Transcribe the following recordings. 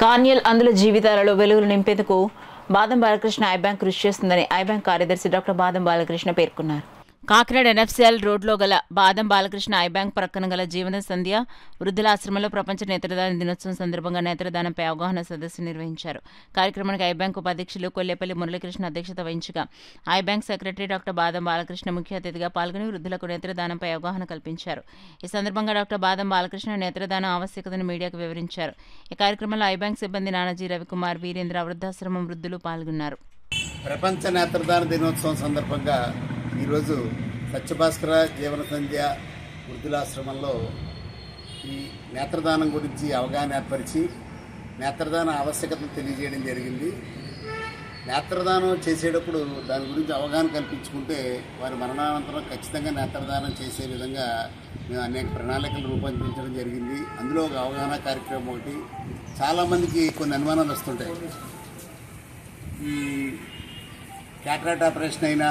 Corneal అందుల జీవితాలలో వెలుగులు నింపేందుకు బాదం బాలకృష్ణ ఐ బ్యాంక్ కృషి చేస్తుందని ఐ బ్యాంక్ కార్యదర్శి డాక్టర్ బాదం బాలకృష్ణ పేర్కొన్నారు. కాకినాడ ఎన్ఎఫ్సిఎల్ రోడ్లో గల బాదం బాలకృష్ణ ఐ బ్యాంక్ ప్రక్కన గల జీవన సంధ్య వృద్ధుల ఆశ్రమంలో ప్రపంచ నేత్రదాన దినోత్సవం సందర్భంగా నేత్రదానంపై అవగాహన సదస్సు నిర్వహించారు. కార్యక్రమానికి ఐ బ్యాంక్ ఉపాధ్యక్షులు కొల్లేపల్లి మురళీకృష్ణ అధ్యక్షత వహించగా ఐ బ్యాంక్ సెక్రటరీ డాక్టర్ బాదం బాలకృష్ణ ముఖ్య అతిథిగా పాల్గొని వృద్ధులకు నేత్రదానంపై అవగాహన కల్పించారు. ఈ సందర్భంగా డాక్టర్ బాదం బాలకృష్ణ నేత్రదానం ఆవశ్యకతను మీడియాకు వివరించారు. ఈ కార్యక్రమంలో ఐ బ్యాంక్ సిబ్బంది నానాజీ రవికుమార్, వీరేంద్ర, వృద్ధాశ్రమం వృద్ధులు పాల్గొన్నారు. ప్రపంచ నేత్రదాన దినోత్సవం సందర్భంగా ఈరోజు సత్యభాస్కర జీవన సంధ్య వృద్ధులాశ్రమంలో ఈ నేత్రదానం గురించి అవగాహన ఏర్పరిచి నేత్రదాన ఆవశ్యకతను తెలియజేయడం జరిగింది. నేత్రదానం చేసేటప్పుడు దాని గురించి అవగాహన కల్పించుకుంటే వారి మరణానంతరం ఖచ్చితంగా నేత్రదానం చేసే విధంగా మేము అనేక ప్రణాళికలు రూపొందించడం జరిగింది. అందులో ఒక అవగాహన కార్యక్రమం ఒకటి. చాలామందికి కొన్ని అనుమానాలు వస్తుంటాయి. ఈ క్యాటరాక్ట్ ఆపరేషన్ అయినా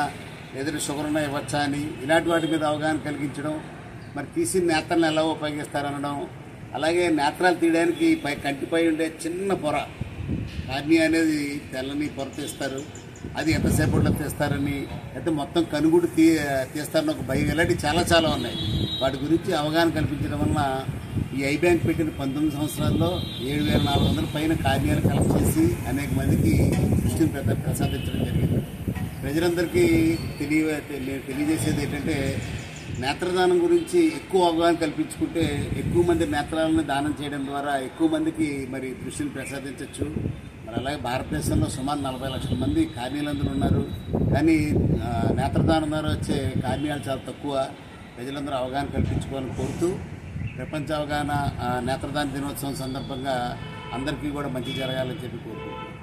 ఏదైనా షుగర్ ఉన్నా ఇవ్వచ్చా అని, ఇలాంటి వాటి మీద అవగాహన కలిగించడం, మరి తీసిన నేత్రాలను ఎలా ఉపయోగిస్తారనడం, అలాగే నేత్రాలు తీయడానికి కంటిపై ఉండే చిన్న పొర కార్నియా అనేది తెల్లని పొర తీస్తారు, అది ఎంతసేపట్లో తీస్తారని, అయితే మొత్తం కనుగుడు తీస్తారని ఒక భయం, ఇలాంటివి చాలా ఉన్నాయి. వాటి గురించి అవగాహన కల్పించడం వలన ఈ ఐ బ్యాంక్ పెట్టిన 19 సంవత్సరాల్లో 7,400 పైన కార్నియాలు కలెక్ట్ చేసి అనేక మందికి దృష్టిని ప్రసాదించడం జరిగింది. ప్రజలందరికీ తెలియజేసేది ఏంటంటే, నేత్రదానం గురించి ఎక్కువ అవగాహన కల్పించుకుంటే ఎక్కువ మంది నేత్రాలను దానం చేయడం ద్వారా ఎక్కువ మందికి మరి దృష్టిని ప్రసాదించవచ్చు. మరి అలాగే భారతదేశంలో సుమారు 40 లక్షల మంది కార్నియాలందరూ ఉన్నారు. కానీ నేత్రదానం ద్వారా వచ్చే కార్నియాలు చాలా తక్కువ. ప్రజలందరూ అవగాహన కల్పించుకోవాలని కోరుతూ ప్రపంచ అవగాహన నేత్రదాన దినోత్సవం సందర్భంగా అందరికీ కూడా మంచి జరగాలని చెప్పి కోరుకుంటున్నాను.